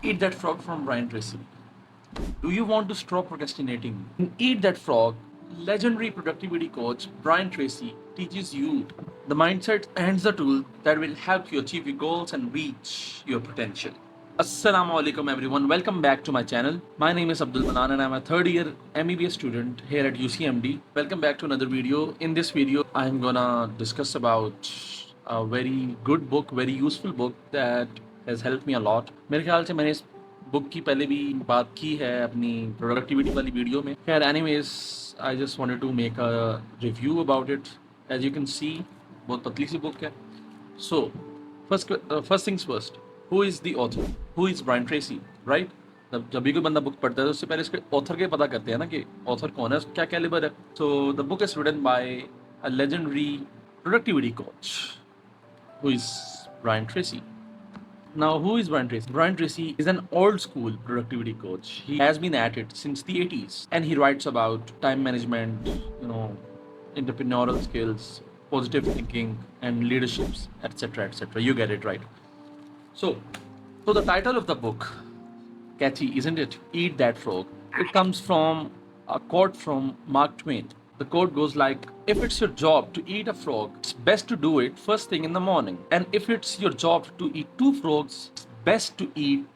Eat That Frog from Brian Tracy. Do you want to stop procrastinating? In Eat That Frog, legendary productivity coach Brian Tracy teaches you the mindset and the tool that will help you achieve your goals and reach your potential. Assalamu alaikum everyone. Welcome back to my channel. My name is Abdul Manan and I'm a third year MBBS student here at UCMD. Welcome back to another video. In this video, I'm gonna discuss about a very good book, very useful book that has helped me a lot. मेरे ख्याल से मैंने इस book की पहले भी बात की है अपनी प्रोडक्टिविटी वाली वीडियो में. खैर anyways I just wanted to make a review about it. As you can see बहुत पतली सी बुक है. So first things first, who is the author, who is Brian Tracy, right? जब भी कोई बंदा बुक पढ़ता है तो उससे पहले इसके ऑथर के पता करते हैं ना कि ऑथर कौन है, क्या कैलिबर है. So the book is written by a legendary productivity coach who is Brian Tracy. Now, who is Brian Tracy? Brian Tracy is an old school productivity coach. He has been at it since the 80s and he writes about time management, entrepreneurial skills, positive thinking, and leaderships, etc. etc. You get it, right? So, so the title of the book, catchy, isn't it? Eat That Frog. It comes from a quote from Mark Twain. The quote goes like, if it's your job to eat a frog, it's best to do it first thing in the morning. And if it's your job to eat two frogs, it's best to eat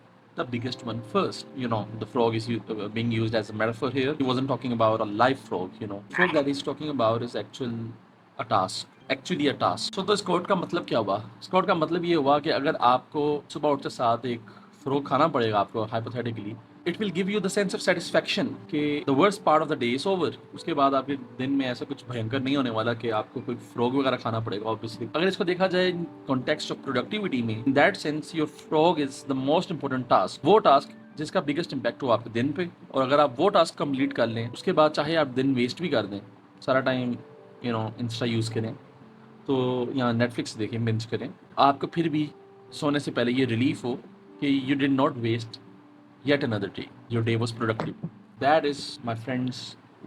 the biggest one first. The frog is being used as a metaphor here. He wasn't talking about a live frog, Frog that he's talking about is actually a task. So तो इस coat का मतलब क्या हुआ? इस coat का मतलब ये हुआ कि अगर आपको सुबह उठते साथ एक फ्रॉग खाना पड़ेगा आपको hypothetically, it will give you the sense of satisfaction कि the worst part of the day is over. उसके बाद आपके दिन में ऐसा कुछ भयंकर नहीं होने वाला कि आपको कोई फ्रॉग वगैरह खाना पड़ेगा. ऑब्वियसली अगर इसको देखा जाए इन कॉन्टेक्स्ट ऑफ प्रोडक्टिविटी में, in that sense your frog is the most important task. वो टास्क जिसका बिगेस्ट इम्पैक्ट हो आपके दिन पे, और अगर आप वो टास्क कंप्लीट कर लें उसके बाद चाहे आप दिन वेस्ट भी कर दें, सारा टाइम इंस्टा यूज़ करें तो या नेटफ्लिक्स देखें, बिंज करें, आपको फिर भी सोने से पहले ये रिलीफ हो कि you did not waste yet another day. Your day was productive. That is, my friends,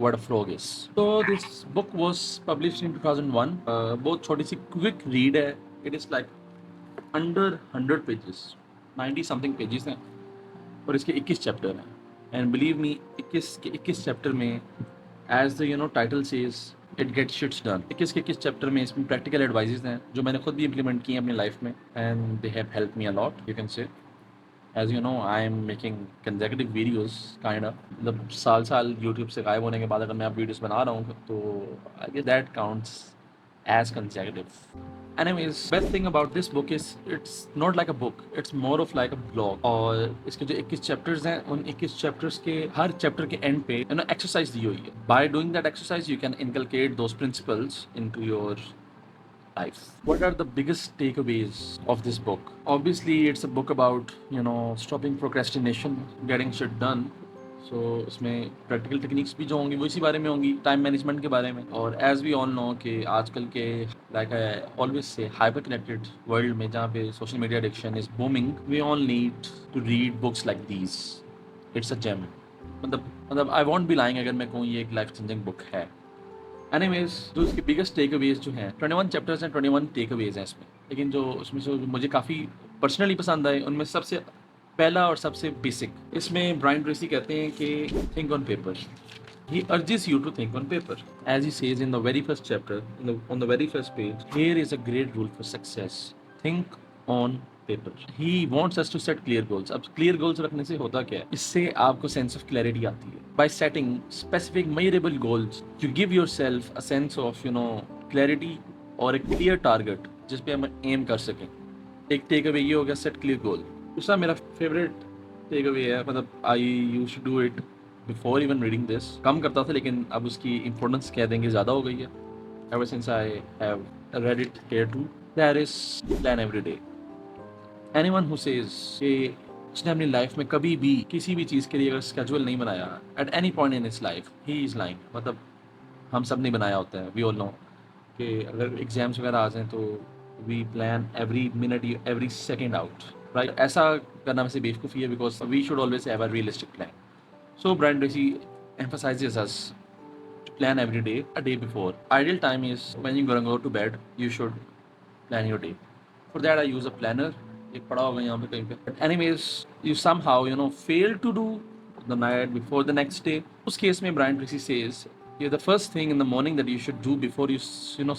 what a frog is. So this book was published in 2001. बहुत छोटी सी quick read है. It is like under 100 pages, 90 something pages हैं, और इसके 21 chapter हैं. And believe me, 21 chapter में, as the title says, it gets shits done. 21 chapter में इसमें practical advices हैं जो मैंने खुद भी implement किए अपनी life में, and they have helped me a lot, you can say. As you know, I am making consecutive videos, kind of. मतलब साल YouTube से गायब होने के बाद अगर मैं अब वीडियोस बना रहा हूँ तो I guess that counts as consecutive. Anyways, best thing about this book is it's not like a book, it's more of like a blog. और इसके जो 21 चैप्टर्स हैं, उन 21 चैप्टर्स के हर चैप्टर के एंड पे एक्सरसाइज दी हुई है. By doing that exercise, you can inculcate those principles into your life. What are the biggest takeaways of this book? Obviously, it's a book about stopping procrastination, getting shit done. So इसमें practical techniques भी जो होंगी वो इसी बारे में होंगी, time management के बारे में. और एज वी ऑल नो कि आजकल के like I always say hyper connected world में जहाँ पे social media addiction is booming, we all need to read books like these. It's a gem. मतलब आई वॉन्ट बी लाइंग अगर मैं कहूँ ये एक लाइफ चेंजिंग बुक है. एनीवेज, जो इसके बिगेस्ट टेकअवेज जो हैं, 21 चैप्टर्स हैं, 21 टेकअवेज हैं इसमें. लेकिन जो उसमें जो मुझे काफ़ी पर्सनली पसंद आए उनमें सबसे पहला और सबसे बेसिक, इसमें ब्रायन ट्रेसी कहते हैं कि think on paper. He urges you to think on paper. As he says in the very first chapter, on the very first page, here is a great rule for success. Think on paper. He wants us to set clear goals. अब clear goals रखने से होता क्या है? इससे आपको sense of clarity आती है. By setting specific measurable goals, you give yourself a sense of clarity और एक clear target जिस पे हम aim कर सकें. एक take away ये हो गया set clear goal. दूसरा मेरा favorite take away है, मतलब I used to do it before even reading this. कम करता था लेकिन अब उसकी इंपॉर्टेंस कह देंगे ज़्यादा हो गई है. Ever since I have read it here too, that is plan every day. Anyone who says कि उसने अपनी लाइफ में कभी भी किसी भी चीज़ के लिए अगर स्केड्यूल नहीं बनाया at any point in his life, he is lying. मतलब हम सब नहीं बनाया होता है. वी ऑल नो कि अगर एग्जाम्स वगैरह आ जाएँ तो we plan every minute, every second out, right? ऐसा करना वैसे बेवकूफ़ी है because we should always have a realistic plan. So Brian Tracy emphasizes us to plan every day, a day before. Ideal time is when you're gonna go to bed, you should plan your day. For that I use a planner ये पड़ा होगा यहाँ पे कहीं पे. But anyways, you somehow fail to do the night before the next day. उस case में Brian Tracy says, yeah, the first thing in the morning that you should do before you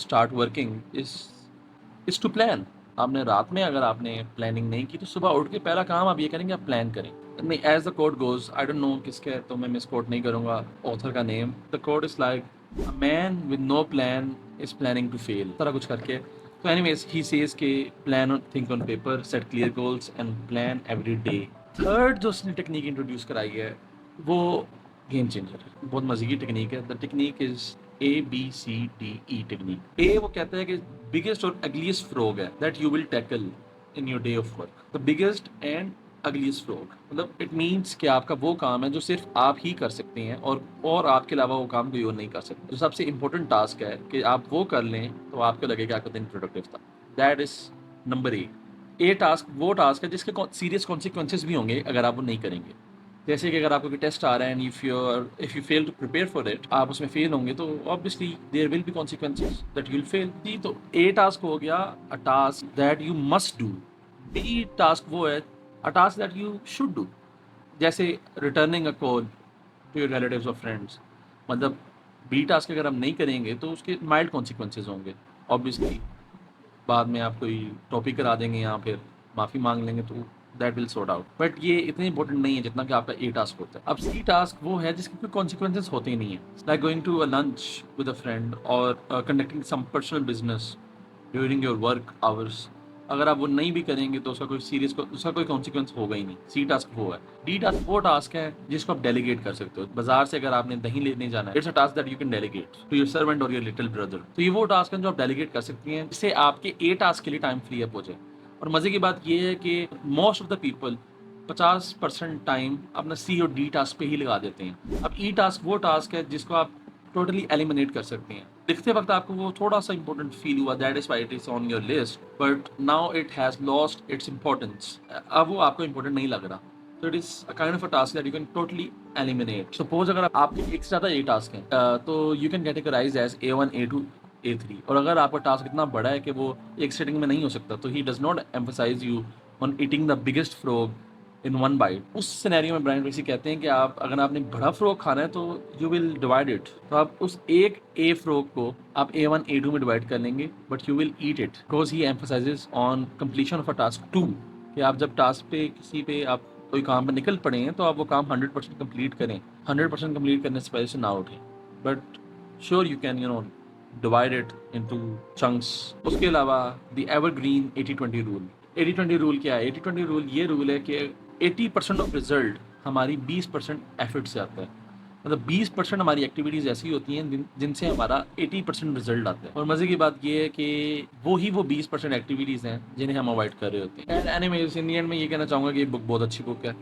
start working is to plan. आपने रात में अगर आपने planning नहीं की तो सुबह उठ के पहला काम आप ये करेंगे, आप प्लान करें. नहीं, as the quote goes, I don't know किसका है तो मैं मिसकोट नहीं करूंगा ऑथर का name. The quote is like, a man with no plan is planning to fail, तरह कुछ करके. तो एनीवेज ही सेज के plan, think on paper, set clear goals and plan every day. Third जो उसने टेक्निक इंट्रोड्यूस कराई है वो गेम चेंजर है. बहुत मजे की टेक्निक है. The technique is ABCDE technique. A वो कहता है कि बिगेस्ट और अगलीस्ट फ्रॉग है that you will tackle in your day of work. The biggest and ugliest frog मतलब इट मीन्स कि आपका वो काम है जो सिर्फ आप ही कर सकते हैं और आपके अलावा वो काम कोई और नहीं कर सकता. जो सबसे इंपॉर्टेंट टास्क है कि आप वो कर लें तो आपको लगेगा आपका दिन प्रोडक्टिव था. That is number A task. वो टास्क है जिसके सीरियस कॉन्सिक्वेंसेज भी होंगे अगर आप वो नहीं करेंगे. जैसे कि अगर आपको कोई टेस्ट आ रहा है and if you fail to prepare for it, आप उसमें फेल होंगे तो obviously there will be consequences that you will fail. तो ए टास्क हो गया a task that you must do. B task वो है a task that you should do. जैसे returning a call to your relatives और friends. मतलब B task अगर हम नहीं करेंगे तो उसके माइल्ड कॉन्सिक्वेंसेज होंगे. ऑब्वियसली बाद में आप कोई टॉपिक करा देंगे या फिर माफ़ी मांग लेंगे तो that will sort out. But ये इतनी इंपॉर्टेंट नहीं है जितना कि आपका ए टास्क होता है. अब सी टास्क वो है जिसके कोई कॉन्सिक्वेंसेज होते ही नहीं है. Like going to a lunch with a friend और conducting some personal business during your work hours. अगर आप वो नहीं भी करेंगे तो उसका कोई कॉन्सिक्वेंस होगा ही नहीं. सी टास्क वो है. डी टास्क वो टास्क है जिसको आप डेलीगेट कर सकते हो. बाजार से अगर आपने दही लेने जाना है, it's a task that you can delegate to your servant और योर लिटिल ब्रदर. तो ये वो टास्क है जो आप डेलीगेट कर सकती हैं जिससे आपके ए टास्क के लिए टाइम फ्री अप हो जाए. और मजे की बात ये है कि most of the people 50% time अपना सी और डी टास्क पे ही लगा देते हैं. अब ई टास्क वो टास्क है जिसको आप टोटली एलिमिनेट कर सकते हैं. लिखते वक्त आपको वो थोड़ा सा इंपॉर्टेंट फील हुआ, that is why it is on your list, but now it has lost its importance. अब वो आपको इंपॉर्टेंट नहीं लग रहा. तो it is a kind of a task that you can totally eliminate. Suppose अगर आपके एक से ज़्यादा ए टास्क हैं तो you can categorise as A1 A2 A3. और अगर आपका टास्क इतना बड़ा है कि वो एक सेटिंग में नहीं हो सकता तो he does not emphasize you on eating the biggest frog in one bite. उस सिनेरियो में ब्रायन ट्रेसी कहते हैं कि आप अगर आपने बड़ा फ्रॉग खाना है तो यू विल डिवाइड इट. तो आप उस एक ए फ्रॉग को आप A1 A2 में डिवाइड कर लेंगे but you will eat it because he emphasises on completion of a task 2. कि आप जब टास्क पे किसी पे आप कोई काम पे निकल पड़े हैं तो आप वो काम 100% कंप्लीट करें. 100% कंप्लीट करने से पहले से ना उठें. But sure you can divide it into chunks. उसके अलावा the evergreen 80-20 rule. 80-20 रूल क्या है? 80-20 रूल ये रूल है कि 80% ऑफ रिजल्ट हमारी 20% एफर्ट से आता है. मतलब 20% हमारी एक्टिविटीज़ ऐसी होती हैं जिनसे हमारा 80% रिजल्ट आता है. और मज़े की बात ये है कि वो 20% एक्टिविटीज़ हैं जिन्हें हम अवॉइड कर रहे होते हैं. And anyways in the end मैं ये कहना चाहूँगा कि ये बुक बहुत अच्छी बुक है.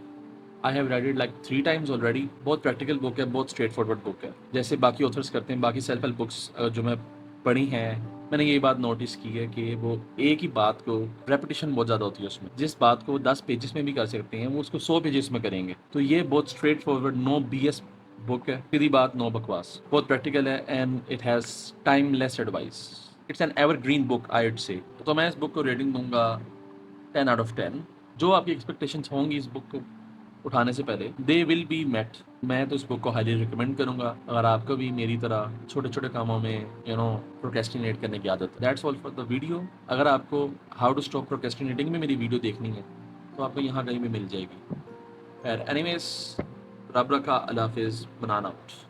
आई have read it like 3 times already. बहुत प्रैक्टिकल बुक है, बहुत स्ट्रेट फॉरवर्ड बुक है. जैसे बाकी ऑथर्स करते हैं, बाकी सेल्फ हेल्प बुक्स जो मैं पढ़ी हैं, मैंने ये बात नोटिस की है कि वो एक ही बात को रेपिटेशन बहुत ज़्यादा होती है उसमें. जिस बात को 10 पेजेस में भी कर सकते हैं वो उसको 100 पेजेस में करेंगे. तो ये बहुत straightforward, no BS book है. सीधी बात, नो बकवास. बहुत प्रैक्टिकल है and it has timeless advice. It's an evergreen book I would say. तो मैं इस बुक को रेटिंग दूंगा 10 out of 10. जो आपकी एक्सपेक्टेशंस होंगी इस बुक को उठाने से पहले दे विल बी मेट. मैं तो इस बुक को हाईली रिकमेंड करूंगा अगर आपको भी मेरी तरह छोटे छोटे कामों में प्रोक्रेस्टिनेट करने की आदत है. That's all for the video. अगर आपको हाउ टू स्टॉप प्रोक्रेस्टिनेटिंग में मेरी वीडियो देखनी है तो आपको यहाँ कहीं भी मिल जाएगी. खैर एनीवेज, रब रखा, अल्लाह हाफिज़, बनाना आउट.